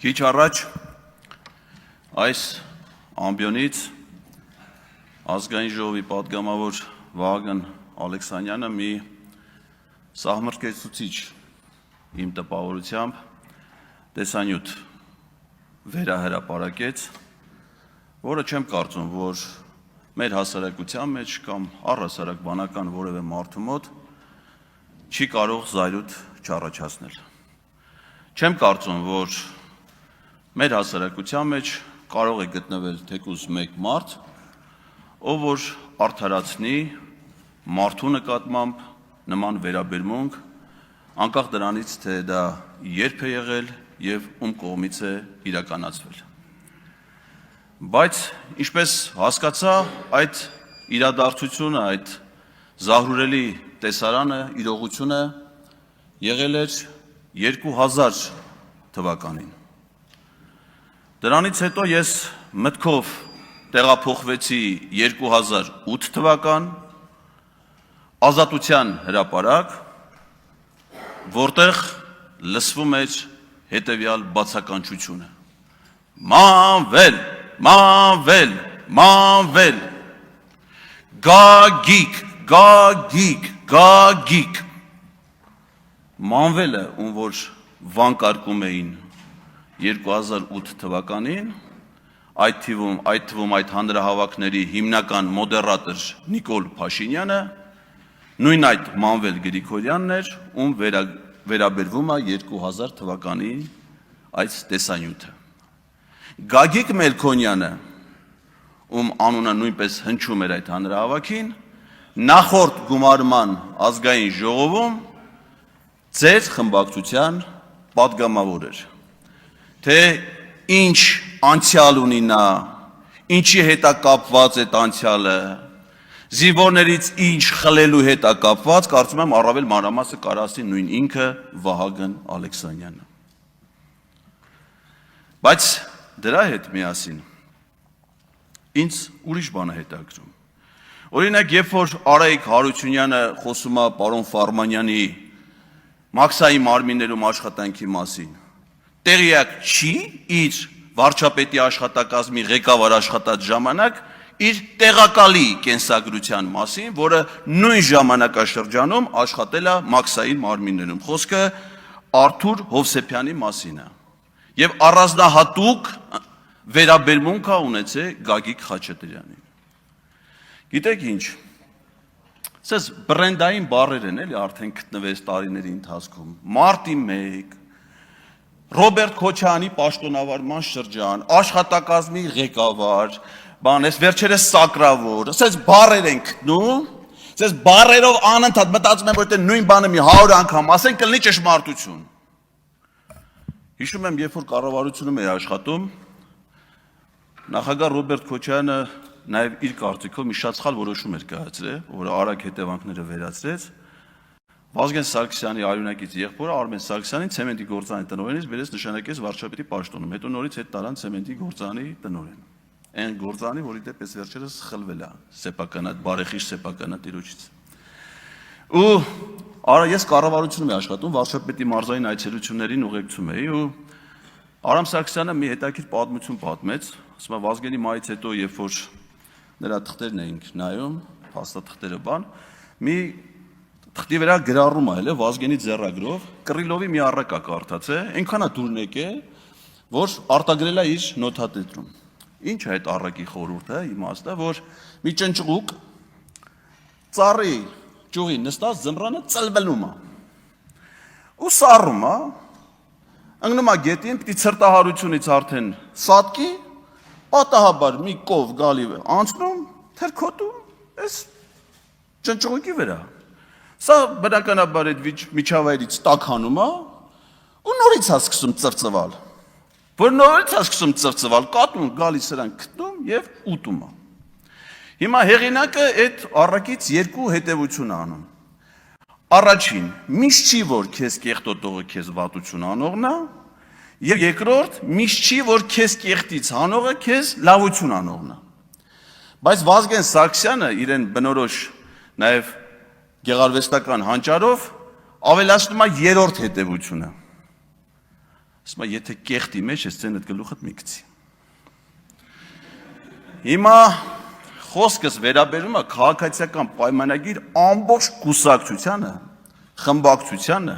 Քիչ առաջ այս ամբիոնից ազգային ժողովի պատգամավոր Վահագն Ալեքսանյանը մի սահմռկեցուցիչ իմ տպավորությամբ տեսանյութ վերահրապարակեց, որը չեմ կարծում, որ մեր հասարակության մեջ կամ առհասարակ բանական որևէ մարդու մոտ չի կարող զայրույթ չառաջացնել։ Չեմ կարծում, որ մեր հասարակության մեջ կարող է գտնվել թեկուզ մեկ մարդ, ով որ արդարացնի մարդու նկատմամբ նման վերաբերմունք, անկախ դրանից, թե դա երբ է եղել եւ ում կողմից է իրականացվել։ Բայց ինչպես հասկացա, այդ իրադարձությունը, այդ զահրուրելի տեսարանը, իրողությունը եղել էր 2000 թվականին։ Դրանից հետո ես մտքով տեղափոխվեցի 2008 թվական Ազատության հրապարակ, որտեղ լսվում էր հետևյալ բացականչությունը. Մանվել, մանվել, մանվել, գագիկ, գագիկ, գագիկ։ Մանվելը, ում որ վանկարկում էին 2008 թվականին, այդ թվում այդ հանրահավաքների հիմնական մոդերատոր Նիկոլ Փաշինյանը, նույն այդ Մանվել Գրիգորյանն էր, ում վերաբերվում է 2000 թվականի այս տեսանյութը։ Գագիկ Մելքոնյանը, ում անունը նույնպես հնչում էր այդ հանրահավաքին, նախորդ գումարման ազգային ժողովում ձեր խմբակցության պատգամավոր էր։ Թե ինչ անցյալ ունի նա, ինչի հետ է կապված այդ անցյալը, զինվորներից ինչ խլելու հետ է կապված, կարծում եմ առավել մանրամասը կարասի նույն ինքը Վահագն Ալեքսանյանը։ Բայց դրա հետ միասին ինձ ուրիշ բան է հետաքրքրում։ Օրինակ, երբ որ Արայիկ Հարությունյանը խոսում է պարոն Ֆարմանյանի Մաքսայի մարմիններում աշխատանքի մասին, տեղյակ չի իր վարչապետի աշխատակազմի ղեկավար աշխատած ժամանակ իր տեղակալի կենսագրության մասին, որը նույն ժամանակաշրջանում աշխատել է Մաքսայի մարմիններում։ Խոսքը Արթուր Հովսեփյանի մասին է։ Եվ առանձնահատուկ վերաբերմունք է ունեցել Գագիկ Խաչատրյանին։ Գիտեք ինչ, սենց բրենդային բառեր են էլի արդեն գտնվեց տարիների ընթացքում։ Մարտի 1, Ռոբերտ Քոչարյանի պաշտոնավարման շրջան, աշխատակազմի ղեկավար, այս վերջերս սակրավոր, սենց բառեր են գտնում, սենց բառերով անընդհատ մտածում եմ, որ նույն բանը մի 100 անգամ ասեն, կլինի ճշմարտություն։ Հիշում եմ, երբ որ կառավարությունում էի աշխատում, նախագահ Ռոբերտ Քոչարյանը նաև իր կարծիքով մի շատ սխալ որոշում էր կայացրել, որը արագ հետևանքները վերացրեց։ Վազգեն Սարգսյանի արյունակից եղբորը Արմեն Սարգսյանին ցեմենտի գործարանի տնօրենից վերեց նշանակեց վարչապետի պաշտոնում, հետո նորից հետ տարան ցեմենտի գործարանի տնօրեն։ Այն գործարանի, որի դեպս վերջերս խլվել է սեփականատ, բարեխիղճ սեփականատ տիրոջից։ Ու ես կառավարությունում եմ աշխատում, վարչապետի մարզային այցելություններին ուղեկցում էի ու Արամ Սարգսյանը մի հետաքրքիր պատմություն պատմեց, ասում է Վազգենի մայից հետո, երբ որ նրա թղթերն էինք նայում, փաստաթղթերը բան, մի թղթի վրա գրառում է, Վազգենի ձեռագրով, Կռիլովի մի առակա կարդացել, այնքան է դուրն եկել, որ արտագրել է իր նոթատետրում։ Ինչ է այդ առակի խորհուրդը, իմաստը, որ մի ճնճղուկ ծառի ճյուղի նստած ձմռանը ծլվելում է։ Ու սառում է, ընկնում է գետին, պիտի ցրտահարությունից արդեն սատկի, պատահաբար մի կով գալի անցնում, թերքոտում, այս ճնճղուկի վրա։ Սա բնականաբար այդ միջավայրից տաքանում է ու նորից է սկսում ծրծվալ։ Որ նորից է սկսում ծրծվալ, կատուն գալիս սրան գտնում եւ ուտում է։ Հիմա հեղինակը այդ առակից երկու հետևություն է անում։ Առաջին, միշտ չի որ քեզ կեղտոտողը քեզ վատություն անողն է, եւ երկրորդ, միշտ չի որ քեզ կեղտից հանողը քեզ լավություն անողն է։ Բայց Վազգեն Սարգսյանը իրեն բնորոշ նաեւ գեղարվեստական հանճարով ավելացնում է երրորդ հետևությունը։ Ասում է, եթե կեղտի մեջ ես ցենդ գլուխդ մի գցի։ Հիմա խոսքս վերաբերում է քաղաքացիական պայմանագիր ամբողջ կուսակցությանը, խմբակցությանը,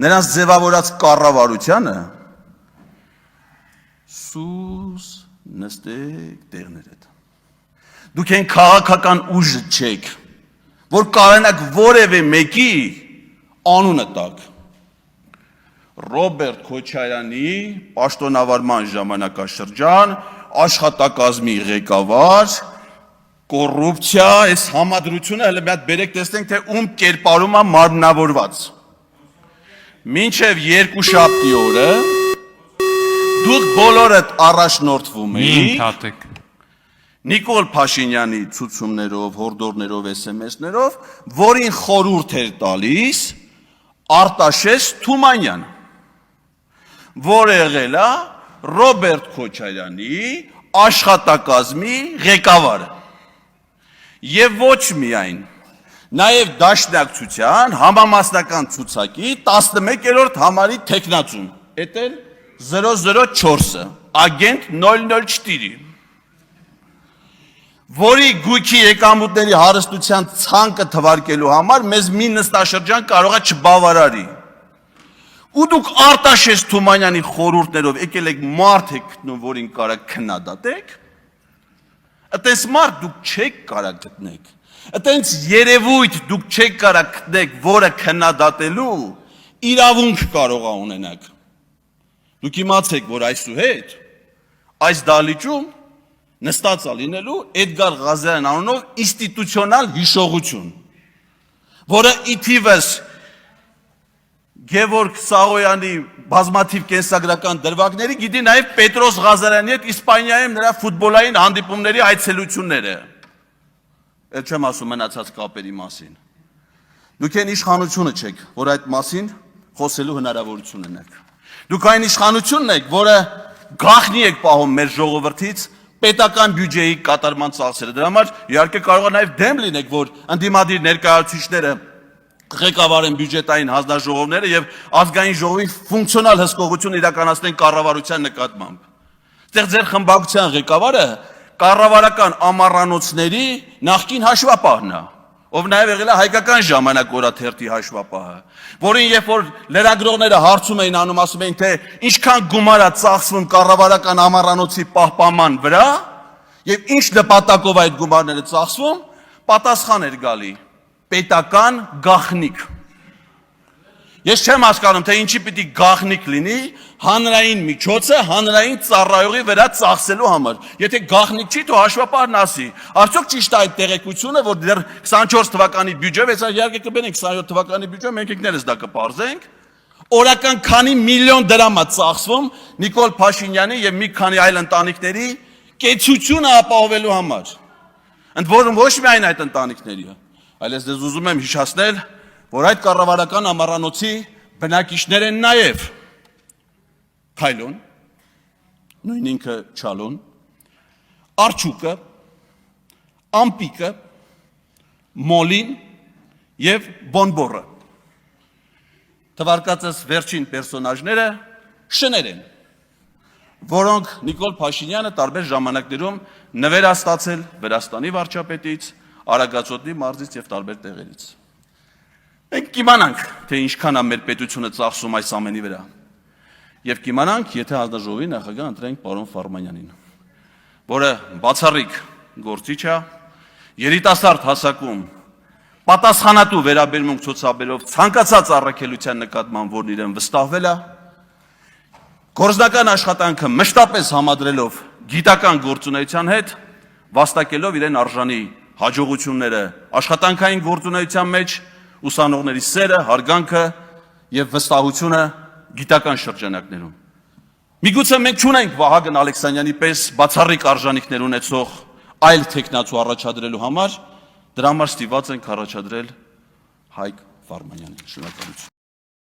նրանց ձևավորած կառավարությանը, սուս նստեք տեղներդ։ Դուք են քաղաքական ուժը չեք, որ կարողանաք որևէ մեկի անունը տաք։ Ռոբերտ Քոչարյանի պաշտոնավարման ժամանակաշրջան աշխատակազմի ղեկավար, կոռուպցիա, այս համադրությունը հələ մի հատ բերեք տեսնենք, թե ում կերպարում է մարմնավորված։ Մինչև երկուշաբթի օրը դուք բոլորդ առաջնորդվում եք Նիկոլ Փաշինյանի ցուցումներով, հորդորներով, SMS-ներով, որին խորհուրդ էր տալիս Արտաշես Թումանյան, որը եղել է Ռոբերտ Քոչարյանի աշխատակազմի ղեկավարը։ Եվ ոչ միայն, նաև Դաշնակցության համամասնական ցուցակի 11-րդ համարի թեկնածուն, էդ էլ 004-ը, ագենտ 004, որի գույքի եկամուտների հարստության ցանկը թվարկելու համար մեզ մի նստաշրջան կարող է չբավարարի։ Ու դուք Արտաշես Թումանյանի խորհուրդներով եկել եք մարդ եք գտնում, որին կարող քննադատեք, այտենց մարդ դուք չեք կարող գտնեք, այտենց երևույթ դուք չեք կարող գտնեք, որը քննադատելու իրավունք կարող է ունենաք։ Դուք իմացեք, որ այսուհետ այս դահլիճում նստած է լինելու Էդգար Ղազարյան անունով ինստիտուցիոնալ հիշողություն, որը իթիվս Գևորգ Սաղոյանի բազմաթիվ կենսագրական դրվագների գիտի նաև Պետրոս Ղազարյանի հետ Իսպանիայում նրա ֆուտբոլային հանդիպումների այցելությունները։ Էլ չեմ ասում մնացած կապերի մասին։ Դուք այն իշխանությունը չեք, որ այդ մասին խոսելու հնարավորություն ունեք։ Դուք այն իշխանությունն եք, որը գաղտնի եք պահում մեր ժողովրդից պետական բյուջեի կատարման ծախսերը։ Դրա համար իհարկե կարող է նաև դեմ լինեք, որ ընդդիմադիր ներկայացուցիչները ղեկավարեն բյուջետային հանձնաժողովները եւ ազգային ժողովի ֆունկցիոնալ հսկողություն իրականացնեն կառավարության նկատմամբ։ Այդտեղ ձեր խմբակցության ղեկավարը կառավարական ամառանոցների նախկին հաշվապահն է, ով նաեւ եղել է հայկական ժամանակ օրաթերթի հաշվապահը, որին երբ որ լրագրողները հարցում էին անում, ասում էին, թե ինչքան գումար է ծախսվում կառավարական ամառանոցի պահպանման վրա եւ ինչ նպատակով այդ գումարները ծախսվում, պատասխան էր գալի. պետական գաղտնիք։ Ես չեմ հասկանում, թե ինչի պիտի գաղտնիք լինի հանրային միջոցը հանրային ծառայողի վրա ծախսելու համար։ Եթե գաղտնիք չի, թող հաշվապահն ասի։ Արդյոք ճիշտ է այդ տեղեկությունը, որ դեռ 24 թվականի բյուջե, ես իհարկե կբերենք 27 թվականի բյուջե, մենք եկներս դա կպարզենք, օրական քանի միլիոն դրամ է ծախսվում Նիկոլ Փաշինյանի եւ մի քանի այլ ընտանիքների կեցությունը ապահովելու համար։ Ընդ որում ոչ միայն այդ ընտանիքների, այլ ես դες ուզում եմ հիշեցնել, որ այդ կառավարական ամառանոցի բնակիչներ են նաև Քայլոն, նույն ինքը Չալոն, Արջուկը, Ամպիկը, Մոլին եւ Բոնբորը։ Թվարկածս վերջին պերսոնաժները շներ են, որոնք Նիկոլ Փաշինյանը տարբեր ժամանակներում նվեր է ստացել Վրաստանի վարչապետից, Արագածոտնի մարզից եւ տարբեր տեղերից։ Մենք կիմանանք, թե ինչքան է մեր պետությունը ծախսում այս ամենի վրա։ Եվ կիմանանք, եթե հանձնաժողովի նախագահ ընտրենք պարոն Ֆարմանյանին, որը բացառիկ գործիչ է, երիտասարդ հասակում պատասխանատու վերաբերմունք ցուցաբերով ցանկացած առաքելության նկատմամբ, որն իրեն վստահվել է, գործնական աշխատանքը մշտապես համադրելով գիտական գործունեության հետ, վաստակելով իրեն արժանի հաջողությունները աշխատանքային գործունեության մեջ, ուսանողների սերը, հարգանքը եւ վստահությունը գիտական շրջանակներում։ Միգուցե մենք չունենք Վահագն Ալեքսանյանի պես բացառիկ արժանինքներ ունեցող այլ տեխնացու առաջադրելու համար, դրա համար ստիպված ենք առաջադրել Հայկ Ֆարմանյանին։ Շնորհակալություն։